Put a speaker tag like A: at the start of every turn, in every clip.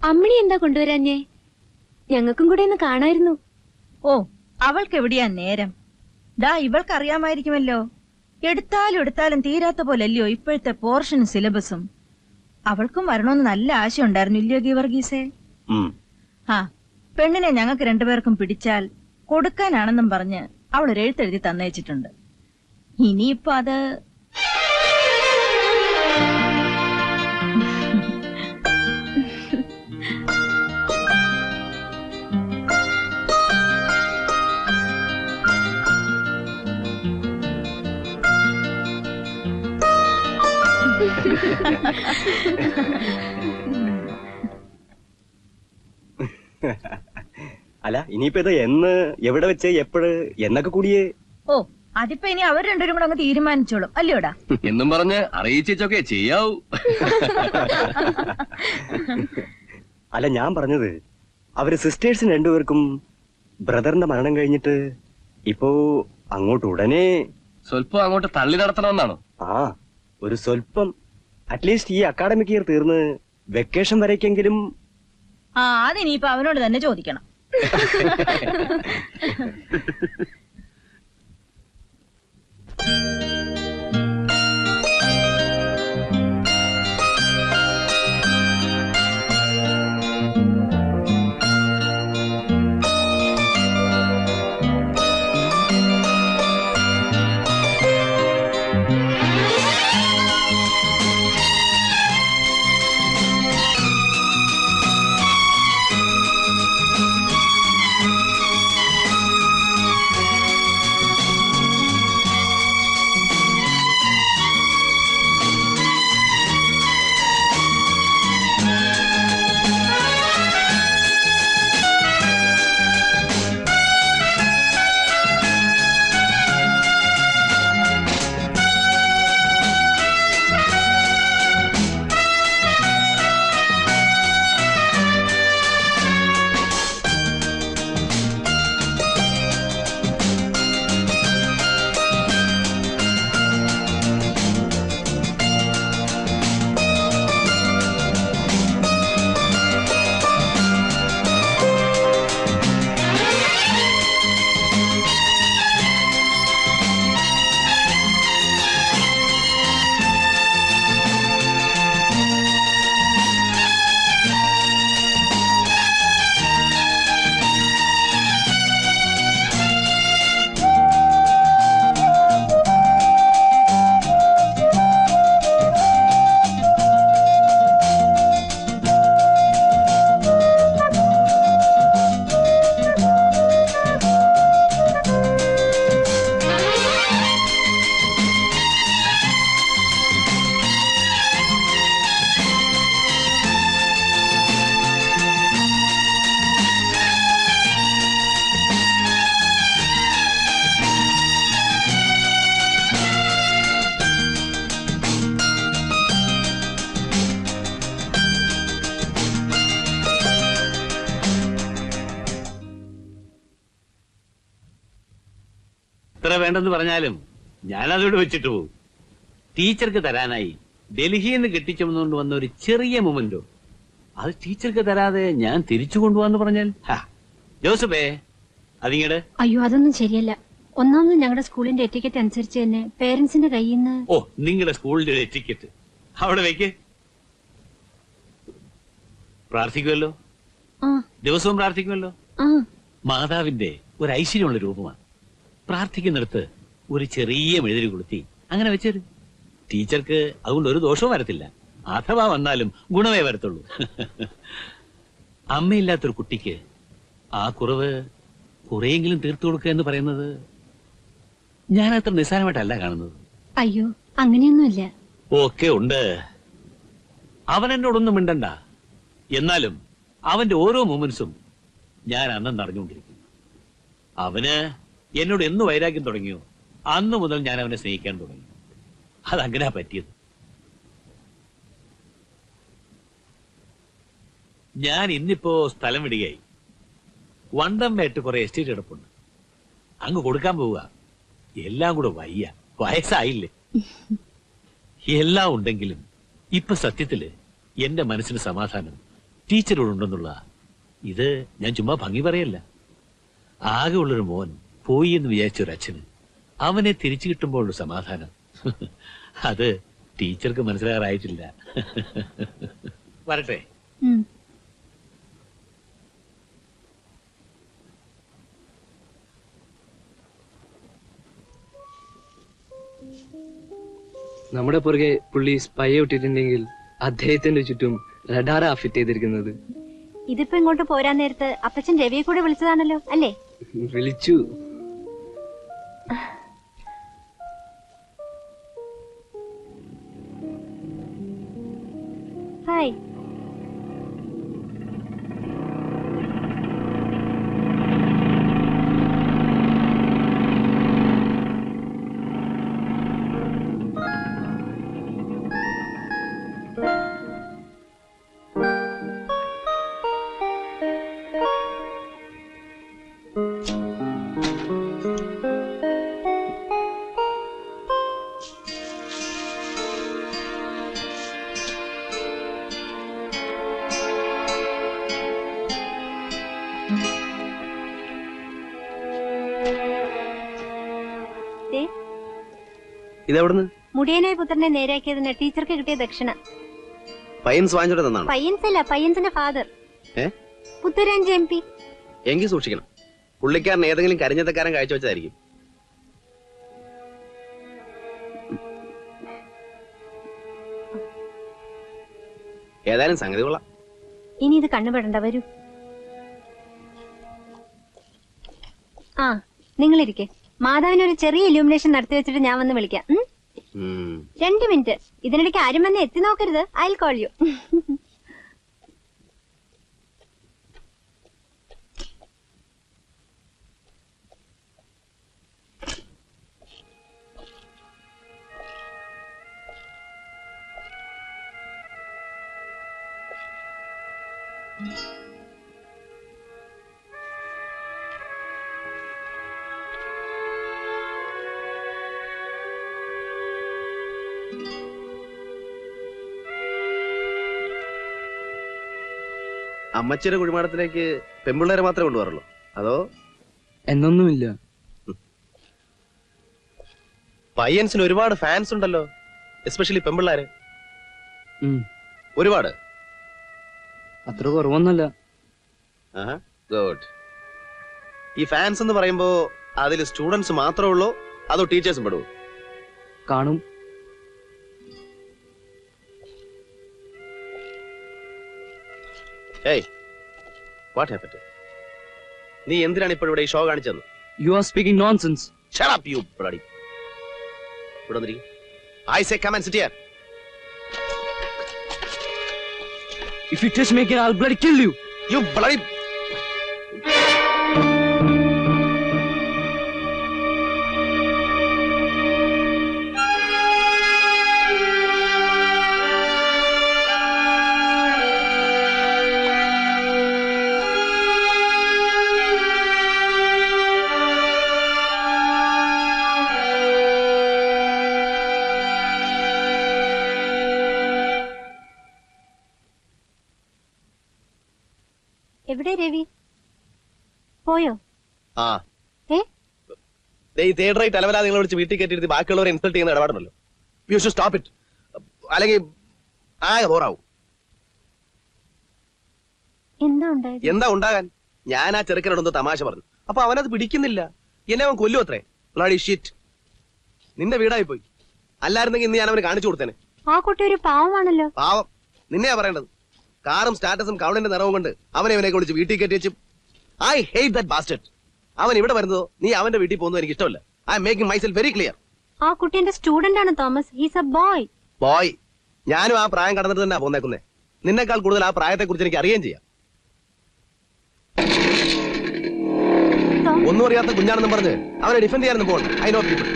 A: അമ്മിണി എന്താ കൊണ്ടുവരാഞ്ഞേ? ഞങ്ങൾക്കും കൂടെ ഒന്ന് കാണായിരുന്നു.
B: ഓ, അവൾക്ക് എവിടെയാ നേരം? ദാ ഇവൾക്കറിയാമായിരിക്കുമല്ലോ. എടുത്താലും തീരാത്ത പോലല്ലയോ ഇപ്പോഴത്തെ പോർഷനും സിലബസും. അവൾക്കും വരണമെന്ന് നല്ല ആശ ഉണ്ടായിരുന്നു, ഇല്ലയോ ഗീവർഗീസേ? ആ, പെണ്ണിനെ ഞങ്ങൾക്ക് രണ്ടുപേർക്കും പിടിച്ചാൽ കൊടുക്കാനാണെന്നും പറഞ്ഞ് അവൾ ഒരു എഴുത്തെഴുതി തന്നയച്ചിട്ടുണ്ട്. ഇനിയിപ്പോ അത്
C: അല്ല, ഇനിയിപ്പോ ഇത് എന്ന്, എവിടെ വെച്ച്, എപ്പോഴ് എന്നൊക്കെ കൂടിയേ?
B: ഓ, അതിപ്പോ ഇനി അവർ രണ്ടുപേരും കൂടെ അങ്ങ് തീരുമാനിച്ചോളും, അല്ലയോടാ?
D: എന്നും പറഞ്ഞ് അറിയിച്ചൊക്കെ ചെയ്യാവൂ.
C: അല്ല, ഞാൻ പറഞ്ഞത് അവര് സിസ്റ്റേഴ്സിന് രണ്ടുപേർക്കും ബ്രദറിന്റെ മരണം കഴിഞ്ഞിട്ട് ഇപ്പോ അങ്ങോട്ട് ഉടനെ
D: സ്വല്പം അങ്ങോട്ട് തള്ളി നടത്തണമെന്നാണോ?
C: ആ, ഒരു സ്വല്പം. അറ്റ്ലീസ്റ്റ് ഈ അക്കാഡമിക് ഇയർ തീർന്ന് വെക്കേഷൻ വരേക്കെങ്കിലും.
B: ആ, അതിനിപ്പോ അവനോട് തന്നെ ചോദിക്കണം.
E: വേണ്ടെന്ന് പറഞ്ഞാലും ഞാനതോട് വെച്ചിട്ട് പോകും. ടീച്ചർക്ക് തരാനായി ഡൽഹിയിൽ നിന്ന് കെട്ടിച്ചുമന്നുകൊണ്ട് വന്ന ഒരു ചെറിയ മൊമെന്റോ അത് ടീച്ചർക്ക് തരാതെ ഞാൻ തിരിച്ചു കൊണ്ടുപോവാന്ന് പറഞ്ഞാൽ ജോസഫേ അതിങ്ങട്.
A: അയ്യോ, അതൊന്നും ശരിയല്ല. ഒന്നാമത് ഞങ്ങളുടെ സ്കൂളിന്റെ എറ്റിക്കറ്റ് അനുസരിച്ച് തന്നെ പേരൻസിന്റെ കയ്യിൽ നിന്ന്.
E: ഓ, നിങ്ങളുടെ സ്കൂളിന്റെ എറ്റിക്കറ്റ് അവിടെ വെക്ക്. പ്രാർത്ഥിക്കുമല്ലോ, ദിവസവും പ്രാർത്ഥിക്കുമല്ലോ. മാതാവിന്റെ ഒരു ഐശ്വര്യമുള്ള രൂപമാണ്. പ്രാർത്ഥിക്കുന്നിടത്ത് ഒരു ചെറിയ മെഴുതിരി കൊളുത്തി അങ്ങനെ വെച്ചേര്. ടീച്ചർക്ക് അതുകൊണ്ട് ഒരു ദോഷവും വരത്തില്ല. അഥവാ വന്നാലും ഗുണമേ വരത്തുള്ളൂ. അമ്മയില്ലാത്തൊരു കുട്ടിക്ക് ആ കുറവ് കുറെയെങ്കിലും തീർത്തു കൊടുക്കുക എന്ന് പറയുന്നത് ഞാൻ അത്ര നിസ്സാരമായിട്ടല്ല കാണുന്നത്.
A: അയ്യോ, അങ്ങനെയൊന്നുമില്ല.
E: ഒക്കെ ഉണ്ട്. അവൻ എന്നോടൊന്നും മിണ്ടണ്ട. എന്നാലും അവന്റെ ഓരോ മൊമെന്റ്സും ഞാൻ അന്നെന്ന് അറിഞ്ഞുകൊണ്ടിരിക്കുന്നു. അവന് എന്നോട് എന്ന് വൈരാഗ്യം തുടങ്ങിയോ അന്ന് മുതൽ ഞാൻ അവനെ സ്നേഹിക്കാൻ തുടങ്ങി. അതങ്ങനെയാ പറ്റിയത്. ഞാൻ ഇന്നിപ്പോ സ്ഥലം വിടുകയായി. വണ്ടംവേട്ട് കുറെ എസ്റ്റേറ്റ് കിടപ്പുണ്ട്, അങ്ങ് കൊടുക്കാൻ പോവുക. എല്ലാം കൂടെ വയ്യ, വയസ്സായില്ലേ. എല്ലാം ഉണ്ടെങ്കിലും ഇപ്പൊ സത്യത്തില് എന്റെ മനസ്സിന് സമാധാനം ടീച്ചറോടുണ്ടെന്നുള്ള ഇത് ഞാൻ ചുമ്മാ ഭംഗി പറയല്ല. ആകെ ഉള്ളൊരു മോൻ പോയി എന്ന് വിചാരിച്ച ഒരു അച്ഛന് അവനെ തിരിച്ചു കിട്ടുമ്പോഴുള്ള സമാധാനം അത് ടീച്ചർക്ക് മനസ്സിലാകാറായിട്ടില്ല. വരട്ടെ.
F: നമ്മുടെ പുറകെ പുള്ളി സ്പൈയെ വിട്ടിട്ടുണ്ടെങ്കിൽ അദ്ദേഹത്തിന്റെ ചുറ്റും റഡാറാ ഫിറ്റ് ചെയ്തിരിക്കുന്നത്.
A: ഇതിപ്പോ ഇങ്ങോട്ട് പോരാൻ നേരത്ത് അപ്പച്ചൻ രവിയെ കൂടെ വിളിച്ചതാണല്ലോ അല്ലേ?
F: വിളിച്ചു.
A: ഹായ്.
C: ഇതെവിടുന്ന്?
A: മുടിയനായ പുത്രനെ നേരാക്കിയതിന് ടീച്ചർക്ക് കിട്ടിയ ദക്ഷിണ.
C: പയ്യൻസ് വാങ്ങിച്ചോടെ തന്നാണ്?
A: പയ്യൻസ് അല്ല, പയ്യൻസിന്റെ ഫാദർ പുത്തൂരാഞ്ചി MP.
C: എങ്കിൽ സൂക്ഷിക്കണം. പുള്ളിക്കാരൻ ഏതെങ്കിലും കരിഞ്ഞത്തക്കാരൻ കാഴ്ചവെച്ചതായിരിക്കും. ഏതായാലും സംഗതി കൊള്ളാം.
A: ഇനി ഇത് കണ്ണുപെടണ്ട, വരൂ. ആ, നിങ്ങളിരിക്കെ. മാധവന് ഒരു ചെറിയ ഇലൂമിനേഷൻ നടത്തി വെച്ചിട്ട് ഞാൻ വന്ന് വിളിക്കാം. 2 മിനിറ്റ്. ഇതിനിടയ്ക്ക് ആരും വന്ന് എത്തി നോക്കരുത്. I will call you.
C: അമ്മച്ചിയുടെ കുഴിമാടത്തിലേക്ക് പെമ്പിള്ളേരെ മാത്രമേ കൊണ്ടുപോകാറുള്ളൂ, അതോ?
F: എന്നൊന്നുമില്ല.
C: പയ്യൻസിന് ഒരുപാട് ഫാൻസ് ഉണ്ടല്ലോ, എസ്പെഷ്യലി പെമ്പിള്ളേര്. ഒരുപാട്?
F: അത്ര കുറവൊന്നുമല്ല.
C: ഗുഡ്. ഈ ഫാൻസ് എന്ന് പറയുമ്പോ അതിൽ സ്റ്റുഡൻസ് മാത്രമേ ഉള്ളൂ, അതോ ടീച്ചേഴ്സും പെടുവോ?
F: കാണും.
C: Hey, what happened? നീ എന്തിനാണ് ഇപ്പോൾ ഇവിടെ ഈ ഷോ കാണിച്ചത്?
F: You are speaking nonsense.
C: Shut up, you bloody. ഇവിടെ വന്നിരി. I say come and sit here.
F: If you touch me again, I'll bloody kill you.
C: You bloody.
A: എവിടെ രവി? പോയോ?
C: ആ, ഈ തേർഡ് അലവലാ നിങ്ങളെ വിളിച്ച് വീട്ടിൽ കയറ്റിയിരുത്തി ബാക്കിയുള്ളവരെ ഇൻസൾട്ട് ചെയ്യുന്ന ഇടപാടുണ്ടല്ലോ. You should stop it. അല്ലെങ്കിൽ ആകെ ബോറാവും. എന്താ ഉണ്ടാകാൻ? ഞാൻ ആ ചെറുക്കനോടൊന്ന് തമാശ പറഞ്ഞു, അപ്പൊ അവനത് പിടിക്കുന്നില്ല. എന്നെ അവൻ കൊല്ലും അത്രേ. Bloody shit. നിന്റെ വീടായി പോയി. അല്ലായിരുന്നെങ്കിൽ ഇന്ന് ഞാൻ അവന് കാണിച്ചു കൊടുത്തേനെ.
A: ആ കുട്ടി ഒരു പാവമാണല്ലോ.
C: പാവം നിന്നെയാ പറയേണ്ടത്. കാറും സ്റ്റാറ്റസും കവളിന്റെ നിറവും കൊണ്ട് അവനെ വിളിച്ച് വീട്ടിൽ കയറ്റി വെച്ചു. I hate that bastard. അവൻ ഇവിടെ വരുന്നതോ നീ അവന്റെ വീട്ടിൽ പോകുന്നതോ എനിക്ക് ഇഷ്ടമല്ല. I am making myself very clear.
A: ആ കുട്ടി എന്റെ സ്റ്റുഡന്റ് ആണ് Thomas. He's a boy.
C: Boy? ഞാനും ആ പ്രായം കടന്നിട്ട് തന്നെ പോന്നേക്കുന്നേ. നിന്നെക്കാൾ കൂടുതൽ ആ പ്രായത്തെ കുറിച്ച് എനിക്ക് അറിയുകയും ചെയ്യാം. ഒന്നും അറിയാത്ത കുഞ്ഞാണെന്നും പറഞ്ഞ് അവനെ ഡിഫെൻഡ് ചെയ്യാനൊന്നും പോകണം. I know people.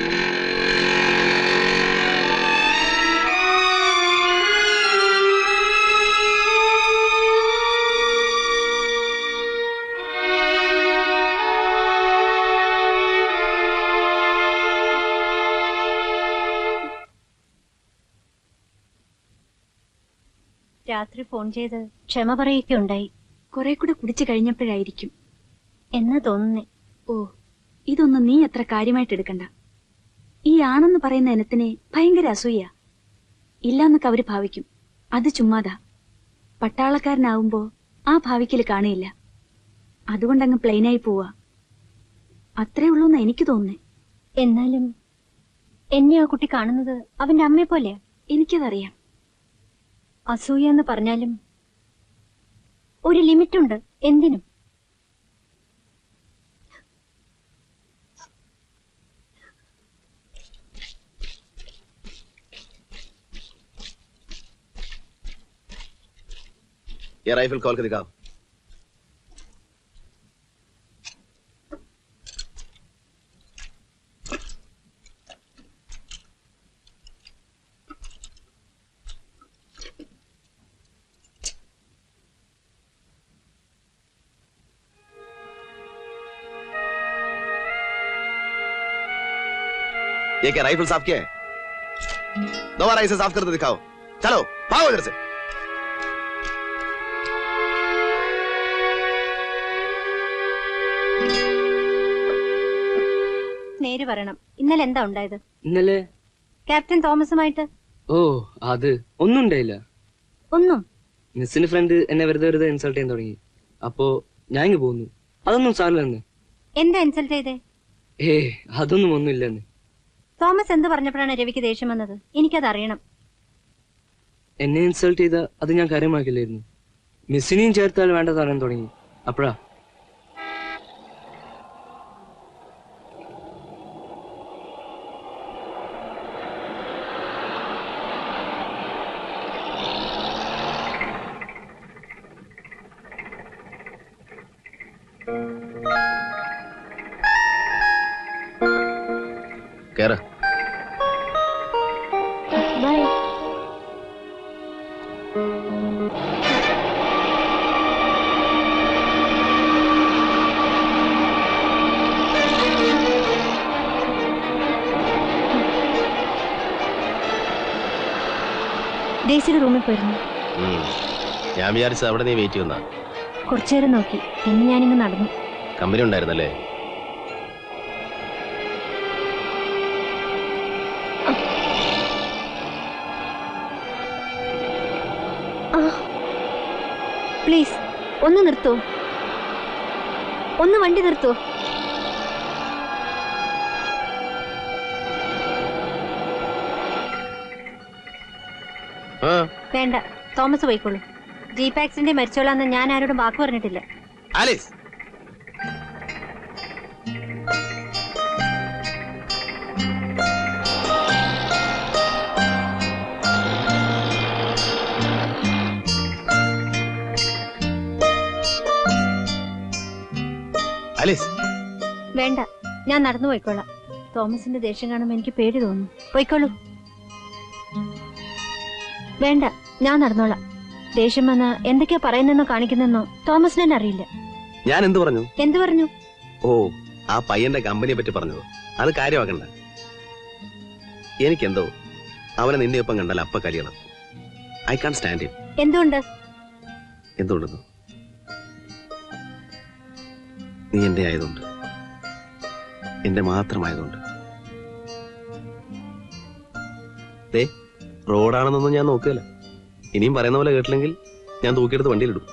A: രാത്രി ഫോൺ ചെയ്ത് ക്ഷമ പറയുകയൊക്കെ ഉണ്ടായി.
G: കുറെ കൂടെ കുടിച്ചു കഴിഞ്ഞപ്പോഴായിരിക്കും
A: എന്നാ തോന്നുന്നേ.
G: ഓ, ഇതൊന്നും നീ അത്ര കാര്യമായിട്ട് എടുക്കണ്ട. ഈ ആണെന്ന് പറയുന്ന ഇനത്തിനെ ഭയങ്കര അസൂയ. ഇല്ലാന്നൊക്കെ അവര് ഭാവിക്കും. അത് ചുമ്മാതാ. പട്ടാളക്കാരനാവുമ്പോ ആ ഭാവിക്കല് കാണില്ല. അതുകൊണ്ടങ്ങ് പ്ലെയിനായി പോവാ. അത്രേ ഉള്ളൂന്നാ എനിക്ക് തോന്നുന്നേ.
A: എന്നാലും എന്നെ ആ കുട്ടി കാണുന്നത് അവന്റെ അമ്മയെ പോലെയാ.
G: എനിക്കതറിയാം.
A: അസൂയ എന്ന് പറഞ്ഞാലും ഒരു ലിമിറ്റുണ്ട് എന്തിനും.
C: ये राइफल खोल के दिखाओ। ये क्या राइफल साफ किया है? दोबारा इसे साफ करके दिखाओ। चलो भागो इधर से।
A: നേര് പറയണം, ഇന്നലെ എന്താ ഉണ്ടായത്?
F: ഇന്നലെ
A: ക്യാപ്റ്റൻ തോമസുമായിട്ട്
F: ഓ അത് ഒന്നും ഉണ്ടായില്ല.
A: ഒന്നും?
F: മിസ്സിന്റെ ഫ്രണ്ട് എന്നെ വെറുതെ ഇൻസൾട്ട് ചെയ്യാൻ തുടങ്ങി. അപ്പോ ഞാൻ ഇങ്ങ് പോന്നു. അതൊന്നും സാറില്ലെന്ന്.
A: എന്താ ഇൻസൾട്ട് ചെയ്തേ?
F: അതൊന്നും ഒന്നുമില്ലെന്ന്.
A: തോമസ് എന്ത് പറഞ്ഞപ്പോഴാണ് രവിക്ക് ദേഷ്യം വന്നത്? എനിക്കത് അറിയണം.
F: എന്നെ ഇൻസൾട്ട് ചെയ്ത അത് ഞാൻ കാര്യമാക്കില്ലായിരുന്നു. മിസ്സിനെയും ചേർത്താൽ വേണ്ടത് അറിയാൻ തുടങ്ങി. അപ്പഴാ
C: കേറ്.
A: ബൈ. ഡേസിയുടെ റൂമിൽ പോയിരുന്നു.
C: ഞാൻ വിചാരിച്ചത് അവിടെ നീ വെയിറ്റ് ചെയ്യുന്ന.
A: കുറച്ചുനേരം നോക്കി, പിന്നെ ഞാനിങ്ങ് നടന്നു.
C: കമ്പനി ഉണ്ടായിരുന്നല്ലേ?
A: പ്ലീസ് ഒന്ന് നിർത്തോ, ഒന്ന് വണ്ടി നിർത്തോ. വേണ്ട, തോമസ് പോയിക്കോളൂ. ജീപ്പ് ആക്സിഡന്റ് മരിച്ചോളാന്ന് ഞാൻ ആരോടും വാക്ക് പറഞ്ഞിട്ടില്ല.
C: Alice, Alice.
A: വേണ്ട, ഞാൻ നടന്നു പോയിക്കോളാം. തോമസിന്റെ ദേഷ്യം കാണുമ്പോൾ എനിക്ക് പേടി തോന്നുന്നു. പോയിക്കോളൂ. വേണ്ട, ഞാൻ നടന്നോളാം. ദേഷ്യം വന്ന എന്തൊക്കെയാ പറയുന്നെന്നോ കാണിക്കുന്നെന്നോ തോമസിന് തന്നെ അറിയില്ല.
C: ഞാൻ എന്ത് പറഞ്ഞു?
A: എന്ത് പറഞ്ഞു?
C: ഓ, ആ പയ്യന്റെ കമ്പനിയെ പറ്റി പറഞ്ഞത്. അത് കാര്യമാക്കണ്ട. എനിക്കെന്തോ അവനെ നിന്നെ ഒപ്പം കണ്ടാൽ അപ്പ കരിയണം. I can stand it.
A: എന്തുകൊണ്ട്?
C: എന്തുകൊണ്ടെന്നോ, നീ എന്റെ ആയതുകൊണ്ട്, എന്റെ മാത്രമായതുകൊണ്ട്. റോഡാണെന്നൊന്നും ഞാൻ നോക്കുകയില്ല. ഇനിയും പറയുന്ന പോലെ കേട്ടില്ലെങ്കിൽ ഞാൻ തൂക്കിയെടുത്ത് വണ്ടിയിലിടും.